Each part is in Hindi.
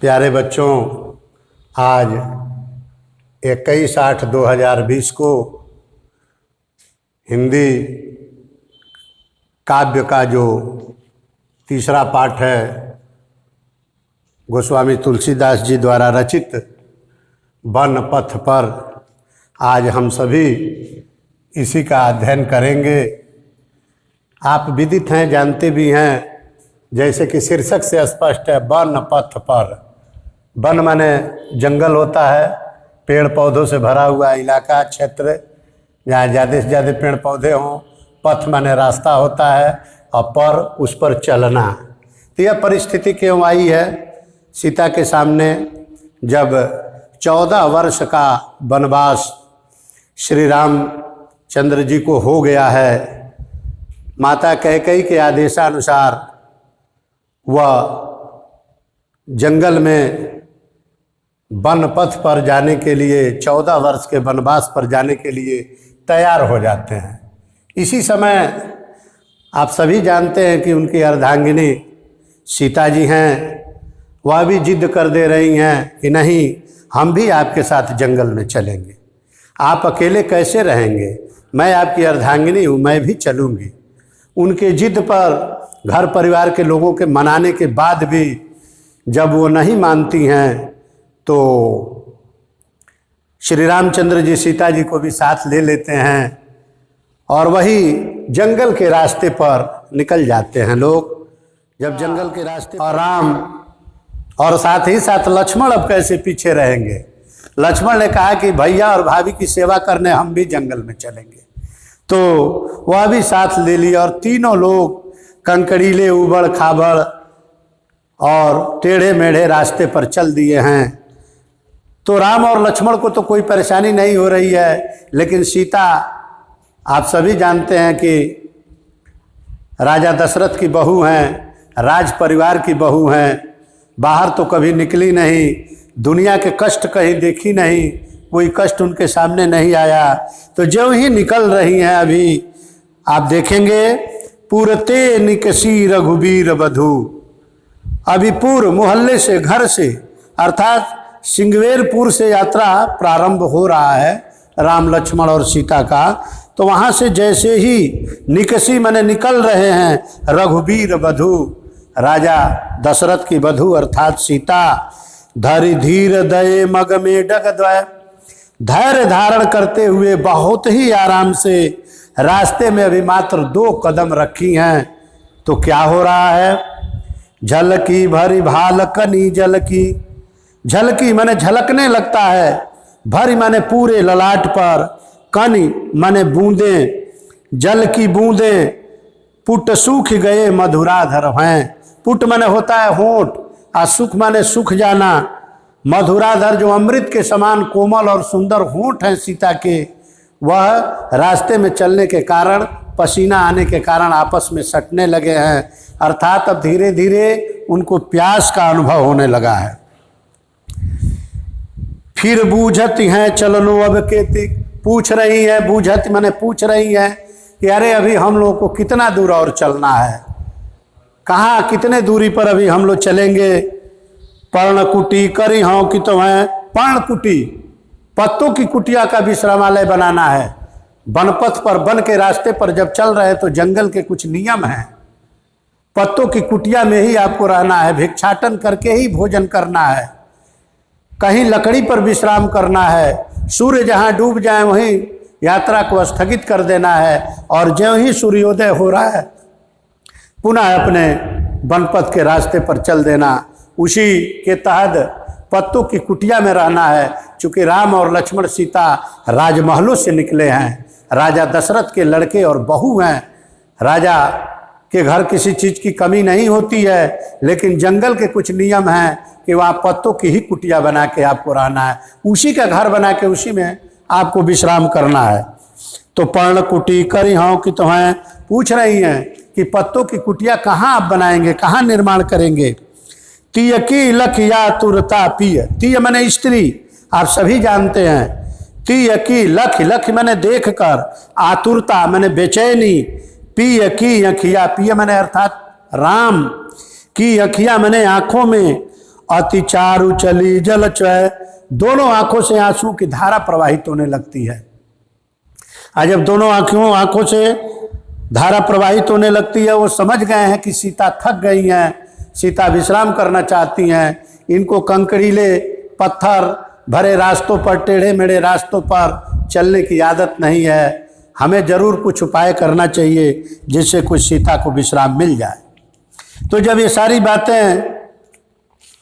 प्यारे बच्चों, आज 21/8/2020 को हिंदी काव्य का जो तीसरा पाठ है गोस्वामी तुलसीदास जी द्वारा रचित वन पथ पर, आज हम सभी इसी का अध्ययन करेंगे। आप विदित हैं, जानते भी हैं, जैसे कि शीर्षक से स्पष्ट है, वन पथ पर। वन माने जंगल होता है, पेड़ पौधों से भरा हुआ इलाका, क्षेत्र जहाँ ज़्यादा से ज़्यादा पेड़ पौधे हों। पथ माने रास्ता होता है, और पर उस पर चलना। तो यह परिस्थिति क्यों आई है? सीता के सामने जब 14 वर्ष का वनवास श्री रामचंद्र जी को हो गया है, माता कैकेयी के आदेशानुसार वह जंगल में वन पथ पर जाने के लिए, 14 वर्ष के वनवास पर जाने के लिए तैयार हो जाते हैं। इसी समय आप सभी जानते हैं कि उनकी अर्धांगिनी सीता जी हैं, वह भी जिद कर दे रही हैं कि नहीं, हम भी आपके साथ जंगल में चलेंगे। आप अकेले कैसे रहेंगे? मैं आपकी अर्धांगिनी हूँ, मैं भी चलूँगी। उनके जिद पर घर परिवार के लोगों के मनाने के बाद भी जब वो नहीं मानती हैं, तो श्री रामचंद्र जी सीता जी को भी साथ ले लेते हैं और वही जंगल के रास्ते पर निकल जाते हैं लोग। जब जंगल के रास्ते और राम और साथ ही साथ लक्ष्मण अब कैसे पीछे रहेंगे? लक्ष्मण ने कहा कि भैया और भाभी की सेवा करने हम भी जंगल में चलेंगे। तो वह भी साथ ले लिया और तीनों लोग कंकड़ीले, उबड़ खाबड़ और टेढ़े मेढ़े रास्ते पर चल दिए हैं। तो राम और लक्ष्मण को तो कोई परेशानी नहीं हो रही है, लेकिन सीता, आप सभी जानते हैं कि राजा दशरथ की बहू हैं, राज परिवार की बहू हैं, बाहर तो कभी निकली नहीं, दुनिया के कष्ट कहीं देखी नहीं, कोई कष्ट उनके सामने नहीं आया। तो जो ही निकल रही हैं, अभी आप देखेंगे, पूरते निकसी रघुबीर बधू। अभी पूर्व मोहल्ले से, घर से, अर्थात सिंगवेरपुर से यात्रा प्रारंभ हो रहा है राम लक्ष्मण और सीता का। तो वहाँ से जैसे ही निकसी माने निकल रहे हैं, रघुबीर बधू, राजा दशरथ की बधू अर्थात सीता, धरि धीर दये मग में डग द्वय, धैर्य धारण करते हुए बहुत ही आराम से रास्ते में अभी मात्र 2 कदम रखी हैं। तो क्या हो रहा है? झलकी भरी भालकनी जलकी, झलकी माने झलकने लगता है, भरी माने पूरे ललाट पर, कनी माने बूंदे, जल की बूंदे, पुट सूख गए मधुराधर हैं। पुट माने होता है होंठ, और सुख माने सूख जाना। मधुराधर जो अमृत के समान कोमल और सुंदर होंठ हैं सीता के, वह रास्ते में चलने के कारण, पसीना आने के कारण आपस में सटने लगे हैं। अर्थात अब धीरे धीरे उनको प्यास का अनुभव होने लगा है। फिर बूझती हैं चलनो अब केति, पूछ रही है, बूझत माने पूछ रही है कि अरे अभी हम लोगों को कितना दूर और चलना है, कहाँ कितने दूरी पर अभी हम लोग चलेंगे? पर्णकुटी करी हों कि तो है पर्णकुटी, पत्तों की कुटिया का विश्रामालय बनाना है। वनपथ पर, वन के रास्ते पर जब चल रहे हैं तो जंगल के कुछ नियम हैं। पत्तों की कुटिया में ही आपको रहना है, भिक्षाटन करके ही भोजन करना है, कहीं लकड़ी पर विश्राम करना है, सूर्य जहाँ डूब जाए वहीं यात्रा को स्थगित कर देना है, और ज्यों ही सूर्योदय हो रहा है पुनः अपने वनपथ के रास्ते पर चल देना। उसी के तहत पत्तों की कुटिया में रहना है। चूँकि राम और लक्ष्मण सीता राजमहलों से निकले हैं, राजा दशरथ के लड़के और बहू हैं, राजा के घर किसी चीज़ की कमी नहीं होती है, लेकिन जंगल के कुछ नियम हैं कि वहाँ पत्तों की ही कुटिया बना के आपको रहना है, उसी का घर बना के उसी में आपको विश्राम करना है। तो पर्णकुटी करी हों कि तो हैं, पूछ रही हैं कि पत्तों की कुटिया कहाँ आप बनाएंगे, कहाँ निर्माण करेंगे? तीय की लख या तुरता पिय, तीय माने स्त्री, आप सभी जानते हैं। तीय की लख, लख माने देख कर, आतुरता माने बेचैनी, पिय की अखिया, पिय माने अर्थात राम, की अखिया माने आँखों में, अति चारु चली जल चय, दोनों आंखों से आंसू की धारा प्रवाहित होने लगती है। आज जब दोनों आंखों से धारा प्रवाहित होने लगती है, वो समझ गए हैं कि सीता थक गई हैं, सीता विश्राम करना चाहती हैं, इनको कंकड़ीले पत्थर भरे रास्तों पर, टेढ़े मेढ़े रास्तों पर चलने की आदत नहीं है, हमें जरूर कुछ उपाय करना चाहिए जिससे कुछ सीता को विश्राम मिल जाए। तो जब ये सारी बातें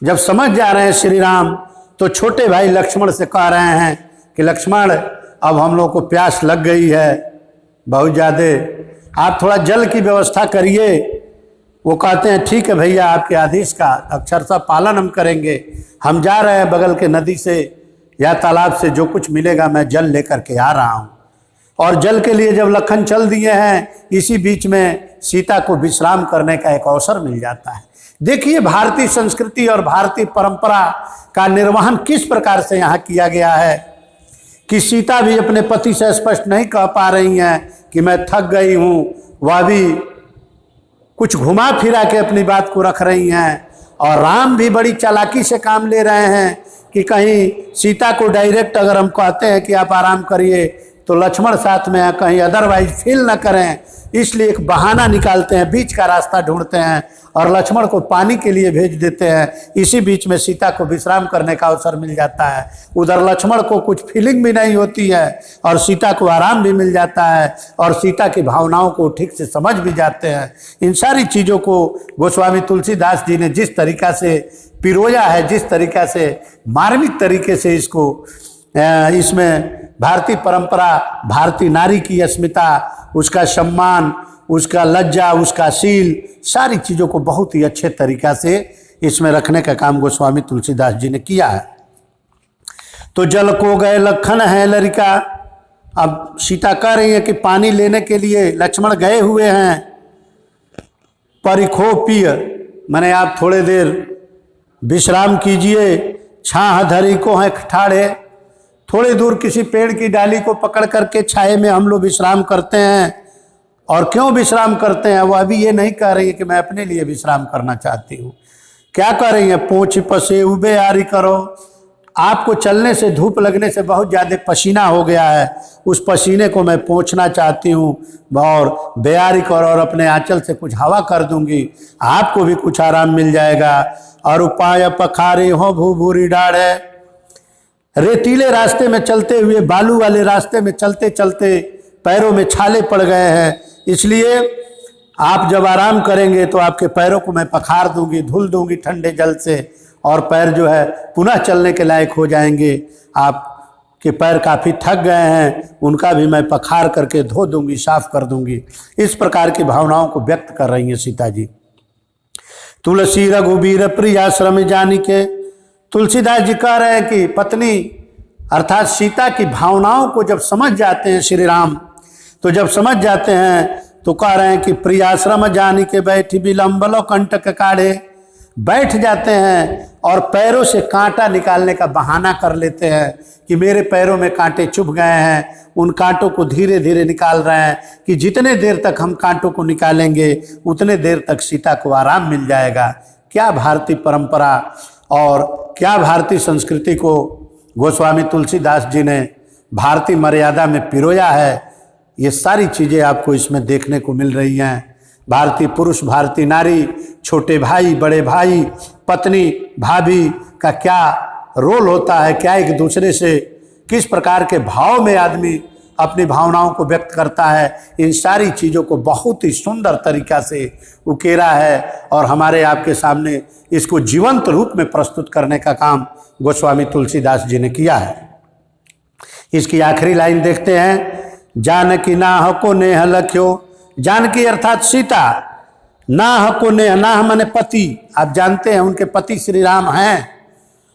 जब समझ जा रहे हैं श्री राम, तो छोटे भाई लक्ष्मण से कह रहे हैं कि लक्ष्मण, अब हम लोग को प्यास लग गई है बहुत ज़्यादा, आप थोड़ा जल की व्यवस्था करिए। वो कहते हैं ठीक है भैया, आपके आदेश का अक्षरशः पालन हम करेंगे, हम जा रहे हैं बगल के नदी से या तालाब से, जो कुछ मिलेगा मैं जल लेकर के आ रहा हूँ। और जल के लिए जब लखन चल दिए हैं, इसी बीच में सीता को विश्राम करने का एक अवसर मिल जाता है। देखिए भारतीय संस्कृति और भारतीय परंपरा का निर्वहन किस प्रकार से यहाँ किया गया है कि सीता भी अपने पति से स्पष्ट नहीं कह पा रही हैं कि मैं थक गई हूँ, वह भी कुछ घुमा फिरा के अपनी बात को रख रही हैं, और राम भी बड़ी चालाकी से काम ले रहे हैं कि कहीं सीता को डायरेक्ट अगर हम कहते हैं कि आप आराम करिए तो लक्ष्मण साथ में कहीं अदरवाइज फील न करें, इसलिए एक बहाना निकालते हैं, बीच का रास्ता ढूंढते हैं और लक्ष्मण को पानी के लिए भेज देते हैं। इसी बीच में सीता को विश्राम करने का अवसर मिल जाता है। उधर लक्ष्मण को कुछ फीलिंग भी नहीं होती है और सीता को आराम भी मिल जाता है और सीता की भावनाओं को ठीक से समझ भी जाते हैं। इन सारी चीज़ों को गोस्वामी तुलसीदास जी ने जिस तरीक़ा से पिरोया है, जिस तरीक़ा से मार्मिक तरीके से इसको इसमें भारतीय परंपरा, भारतीय नारी की अस्मिता, उसका सम्मान, उसका लज्जा, उसका शील, सारी चीज़ों को बहुत ही अच्छे तरीक़ा से इसमें रखने का काम गोस्वामी तुलसीदास जी ने किया है। तो जल को गए लखन है लरिका, अब सीता कह रही है कि पानी लेने के लिए लक्ष्मण गए हुए हैं, परिखो पिय, माने आप थोड़े देर विश्राम कीजिए, छाह धरी को है ठाड़े, थोड़ी दूर किसी पेड़ की डाली को पकड़ करके छाए में हम लोग विश्राम करते हैं। और क्यों विश्राम करते हैं, वो अभी ये नहीं कह रही है कि मैं अपने लिए विश्राम करना चाहती हूँ। क्या कह रही है, पोंछ पसे उबे आरी करो, आपको चलने से, धूप लगने से बहुत ज़्यादा पसीना हो गया है, उस पसीने को मैं पोंछना चाहती हूँ और बेयारी करो, और अपने आंचल से कुछ हवा कर दूंगी, आपको भी कुछ आराम मिल जाएगा। और उपाय पखारे हो भूभूरी डाढ़ है, रेतीले रास्ते में चलते हुए, बालू वाले रास्ते में चलते चलते पैरों में छाले पड़ गए हैं, इसलिए आप जब आराम करेंगे तो आपके पैरों को मैं पखार दूंगी, धुल दूंगी ठंडे जल से, और पैर जो है पुनः चलने के लायक हो जाएंगे। आपके पैर काफ़ी थक गए हैं, उनका भी मैं पखार करके धो दूंगी, साफ कर दूंगी। इस प्रकार की भावनाओं को व्यक्त कर रही हैं सीता जी। तुलसी रघुबीर प्रियाश्रम जानी के, तुलसीदास जी कह रहे हैं कि पत्नी अर्थात सीता की भावनाओं को जब समझ जाते हैं श्री राम, तो जब समझ जाते हैं तो कह रहे हैं कि प्रियाश्रम जानी के बैठी विलंबलो कंटक काढ़े, बैठ जाते हैं और पैरों से कांटा निकालने का बहाना कर लेते हैं कि मेरे पैरों में कांटे चुभ गए हैं, उन कांटों को धीरे धीरे निकाल रहे हैं कि जितने देर तक हम कांटों को निकालेंगे उतने देर तक सीता को आराम मिल जाएगा। क्या भारतीय परंपरा और क्या भारतीय संस्कृति को गोस्वामी तुलसीदास जी ने भारतीय मर्यादा में पिरोया है, ये सारी चीज़ें आपको इसमें देखने को मिल रही हैं। भारतीय पुरुष, भारतीय नारी, छोटे भाई, बड़े भाई, पत्नी, भाभी का क्या रोल होता है, क्या एक दूसरे से किस प्रकार के भाव में आदमी अपनी भावनाओं को व्यक्त करता है, इन सारी चीज़ों को बहुत ही सुंदर तरीक़ा से उकेरा है और हमारे आपके सामने इसको जीवंत रूप में प्रस्तुत करने का काम गोस्वामी तुलसीदास जी ने किया है। इसकी आखिरी लाइन देखते हैं, जानकी नाह को नेह लख्यो, जानकी अर्थात सीता, नाह को नेह, नाह माने पति, आप जानते हैं उनके पति श्री राम हैं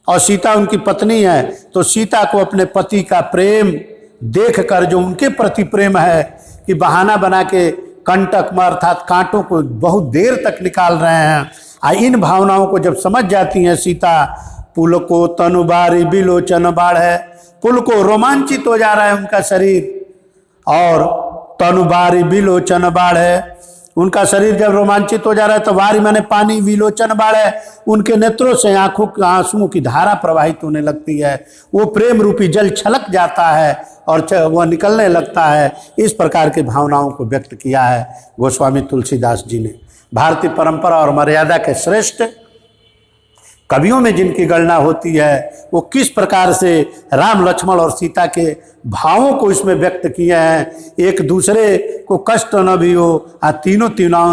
और सीता उनकी पत्नी है। तो सीता को अपने पति का प्रेम देख कर, जो उनके प्रति प्रेम है कि बहाना बना के कंटक में अर्थात कांटों को बहुत देर तक निकाल रहे हैं, इन भावनाओं को जब समझ जाती हैं सीता, पुल को तनुबारी बिलोचन बाढ़ है, पुल को रोमांचित हो जा रहा है उनका शरीर, और तनुबारी बिलोचन बाढ़ है, उनका शरीर जब रोमांचित हो जा रहा है तो वारी माने पानी, विलोचन बाढ़े, उनके नेत्रों से आंखों आंसुओं की धारा प्रवाहित होने लगती है। वो प्रेम रूपी जल छलक जाता है और वह निकलने लगता है। इस प्रकार की भावनाओं को व्यक्त किया है गोस्वामी तुलसीदास जी ने। भारतीय परंपरा और मर्यादा के श्रेष्ठ कवियों में जिनकी गणना होती है वो किस प्रकार से राम, लक्ष्मण और सीता के भावों को इसमें व्यक्त किए हैं। एक दूसरे को कष्ट न भी हो, तीनों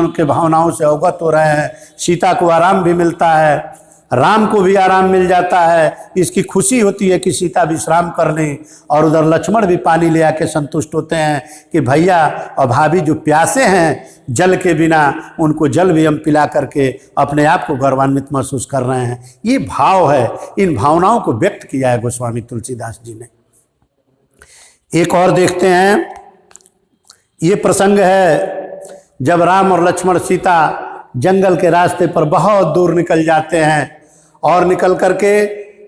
के भावनाओं से अवगत हो रहे हैं। सीता को आराम भी मिलता है, राम को भी आराम मिल जाता है। इसकी खुशी होती है कि सीता विश्राम कर लें, और उधर लक्ष्मण भी पानी ले आके संतुष्ट होते हैं कि भैया और भाभी जो प्यासे हैं जल के बिना, उनको जल भी हम पिला करके अपने आप को गौरवान्वित महसूस कर रहे हैं। ये भाव है, इन भावनाओं को व्यक्त किया है गोस्वामी तुलसीदास जी ने। एक और देखते हैं, ये प्रसंग है जब राम और लक्ष्मण सीता जंगल के रास्ते पर बहुत दूर निकल जाते हैं, और निकल करके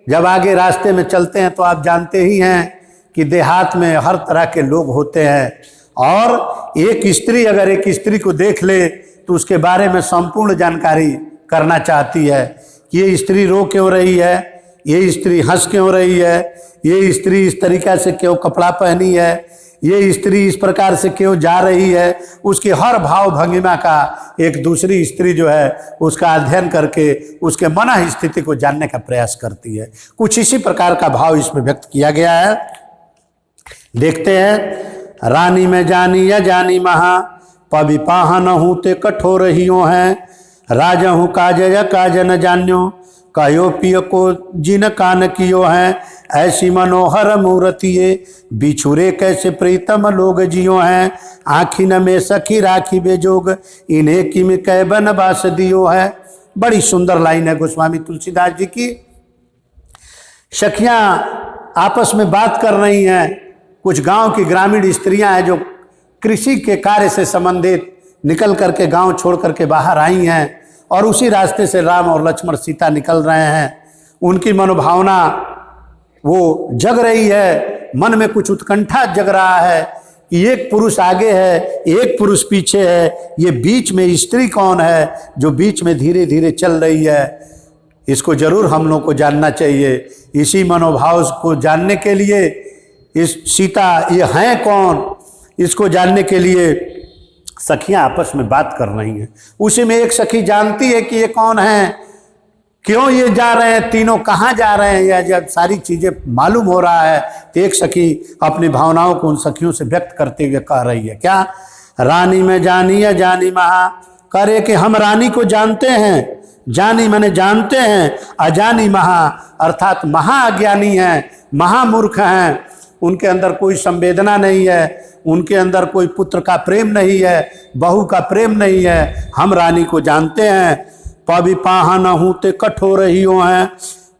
जब आगे रास्ते में चलते हैं तो आप जानते ही हैं कि देहात में हर तरह के लोग होते हैं, और एक स्त्री अगर एक स्त्री को देख ले तो उसके बारे में संपूर्ण जानकारी करना चाहती है कि ये स्त्री रो क्यों रही है, ये स्त्री हंस क्यों रही है, ये स्त्री इस तरीक़ा से क्यों कपड़ा पहनी है, ये स्त्री इस प्रकार से क्यों जा रही है। उसके हर भाव भंगिमा का एक दूसरी स्त्री जो है उसका अध्ययन करके उसके मन स्थिति को जानने का प्रयास करती है। कुछ इसी प्रकार का भाव इसमें व्यक्त किया गया है। देखते हैं, रानी में जानी या जानी महा, पविपाहन हूँ ते कठोर हियो हैं, राजा हूँ काज या काज न जान्यो, कहो पिय को जिन कान कियो हैं, ऐसी मनोहर मूर्तिये, बिछुरे कैसे प्रीतम लोग जियो हैं, आखिन में सखी राखी बेजोग, इन्हें किम कै बनवास दियो है। बड़ी सुंदर लाइन है गोस्वामी तुलसीदास जी की। सखियां आपस में बात कर रही हैं। कुछ गांव की ग्रामीण स्त्रियां हैं जो कृषि के कार्य से संबंधित निकल करके गांव छोड़ करके बाहर आई हैं, और उसी रास्ते से राम और लक्ष्मण सीता निकल रहे हैं। उनकी मनोभावना वो जग रही है, मन में कुछ उत्कंठा जग रहा है कि एक पुरुष आगे है, एक पुरुष पीछे है, ये बीच में स्त्री कौन है जो बीच में धीरे धीरे चल रही है। इसको जरूर हम लोग को जानना चाहिए। इसी मनोभाव को जानने के लिए इस सीता ये हैं कौन, इसको जानने के लिए सखियां आपस में बात कर रही हैं। उसी में एक सखी जानती है कि ये कौन है, क्यों ये जा रहे हैं, तीनों कहाँ जा रहे हैं, या जब सारी चीजें मालूम हो रहा है तो एक सखी अपनी भावनाओं को उन सखियों से व्यक्त करते हुए कह रही है, क्या, रानी में जानी या जानी महा, करे कि हम रानी को जानते हैं, जानी माने जानते हैं, अजानी महा अर्थात महाअज्ञानी हैं, महामूर्ख हैं। उनके अंदर कोई संवेदना नहीं है, उनके अंदर कोई पुत्र का प्रेम नहीं है, बहू का प्रेम नहीं है। हम रानी को जानते हैं। पविपाहन हूँ ते कठोर हियो हैं।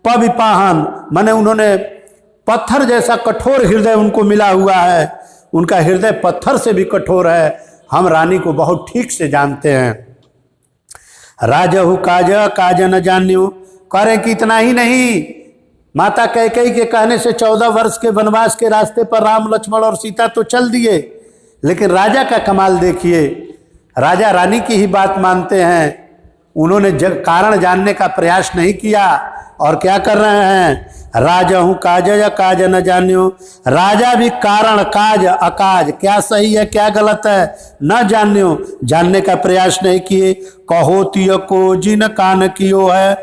पविपाहन माने उन्होंने पत्थर जैसा कठोर हृदय उनको मिला हुआ है, उनका हृदय पत्थर से भी कठोर है। हम रानी को बहुत ठीक से जानते हैं। राजहु काज काज न जान्यो, करें कि इतना ही नहीं, माता कैकेयी के कहने से 14 वर्ष के वनवास के रास्ते पर राम, लक्ष्मण और सीता तो चल दिए, लेकिन राजा का कमाल देखिए। राजा रानी की ही बात मानते हैं, उन्होंने कारण जानने का प्रयास नहीं किया, और क्या कर रहे हैं, राजा हूँ काज या काज न जान्यो। राजा भी कारण, काज अकाज, क्या सही है क्या गलत है न जान्यो, जानने का प्रयास नहीं किए। कहो तिय को जिन कान कियो है,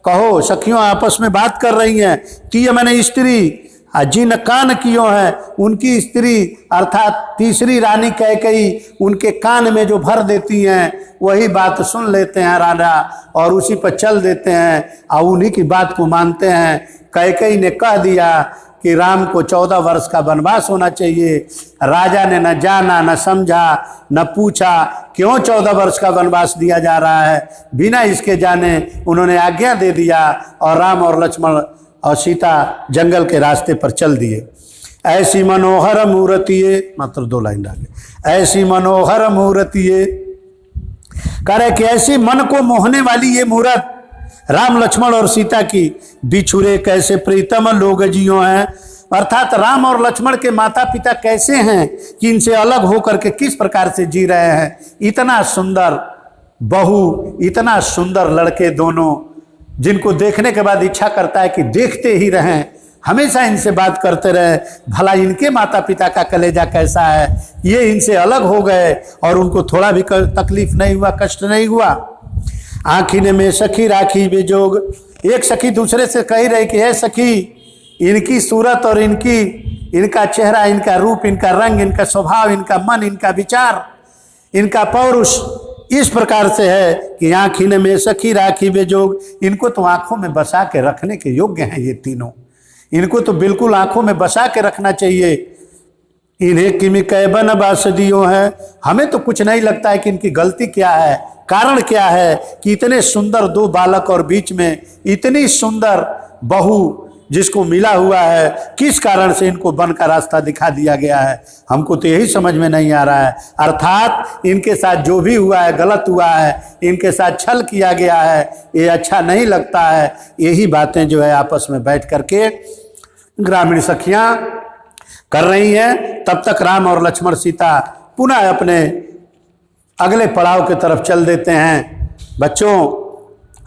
कहो सखियों आपस में बात कर रही हैं। तिय मैंने स्त्री, जिन कान कियो है, उनकी स्त्री अर्थात तीसरी रानी कैकेयी उनके कान में जो भर देती हैं वही बात सुन लेते हैं राजा, और उसी पर चल देते हैं और उन्हीं की बात को मानते हैं। कैकेयी ने कह दिया कि राम को 14 वर्ष का वनवास होना चाहिए। राजा ने न जाना, न समझा, न पूछा क्यों 14 वर्ष का वनवास दिया जा रहा है। बिना इसके जाने उन्होंने आज्ञा दे दिया, और राम और लक्ष्मण और सीता जंगल के रास्ते पर चल दिए। ऐसी मनोहर मूर्तिये, मात्र 2 लाइन आगे, ऐसी मनोहर मूर्तिये, करे कि ऐसी मन को मोहने वाली ये मूर्त राम, लक्ष्मण और सीता की, बिछुरे कैसे प्रीतम लोग जियो हैं। अर्थात राम और लक्ष्मण के माता पिता कैसे हैं कि इनसे अलग होकर के किस प्रकार से जी रहे हैं। इतना सुंदर बहू, इतना सुंदर लड़के दोनों, जिनको देखने के बाद इच्छा करता है कि देखते ही रहें, हमेशा इनसे बात करते रहे। भला इनके माता पिता का कलेजा कैसा है, ये इनसे अलग हो गए और उनको थोड़ा भी तकलीफ नहीं हुआ, कष्ट नहीं हुआ। आखिने में सखी राखी बेजोग, एक सखी दूसरे से कह रही कि हे सखी, इनकी सूरत और इनका चेहरा, इनका रूप, इनका रंग, इनका स्वभाव, इनका मन, इनका विचार, इनका पौरुष इस प्रकार से है कि आखिने में सखी राखी बेजोग, इनको तो आंखों में बसा के रखने के योग्य हैं। ये तीनों, इनको तो बिल्कुल आंखों में बसा के रखना चाहिए। इन्हें किमी कैबन बासदियों है, हमें तो कुछ नहीं लगता है कि इनकी गलती क्या है, कारण क्या है कि इतने सुंदर दो बालक और बीच में इतनी सुंदर बहू जिसको मिला हुआ है, किस कारण से इनको वन का रास्ता दिखा दिया गया है, हमको तो यही समझ में नहीं आ रहा है। अर्थात इनके साथ जो भी हुआ है गलत हुआ है, इनके साथ छल किया गया है, ये अच्छा नहीं लगता है। यही बातें जो है आपस में बैठ करके ग्रामीण सखियां कर रही हैं। तब तक राम और लक्ष्मण सीता पुनः अपने अगले पड़ाव की तरफ चल देते हैं। बच्चों,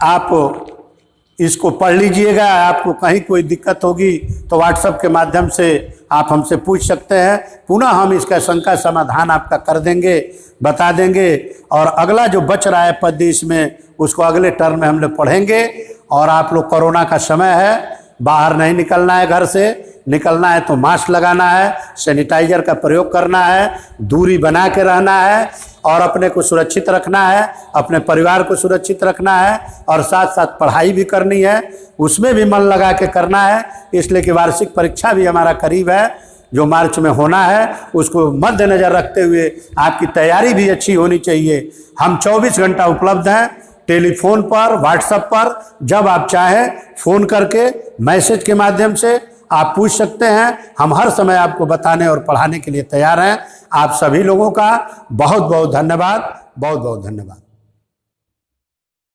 आप इसको पढ़ लीजिएगा। आपको कहीं कोई दिक्कत होगी तो व्हाट्सएप के माध्यम से आप हमसे पूछ सकते हैं। पुनः हम इसका शंका समाधान आपका कर देंगे, बता देंगे। और अगला जो बच रहा है पद्य इसमें, उसको अगले टर्म में हम लोग पढ़ेंगे। और आप लोग, कोरोना का समय है, बाहर नहीं निकलना है, घर से निकलना है तो मास्क लगाना है, सैनिटाइजर का प्रयोग करना है, दूरी बना के रहना है और अपने को सुरक्षित रखना है, अपने परिवार को सुरक्षित रखना है और साथ साथ पढ़ाई भी करनी है, उसमें भी मन लगा के करना है। इसलिए कि वार्षिक परीक्षा भी हमारा करीब है, जो मार्च में होना है, उसको मद्देनजर रखते हुए आपकी तैयारी भी अच्छी होनी चाहिए। हम 24 घंटा उपलब्ध हैं, टेलीफोन पर, व्हाट्सएप पर, जब आप चाहें फ़ोन करके, मैसेज के माध्यम से आप पूछ सकते हैं। हम हर समय आपको बताने और पढ़ाने के लिए तैयार हैं। आप सभी लोगों का बहुत बहुत धन्यवाद, बहुत बहुत धन्यवाद।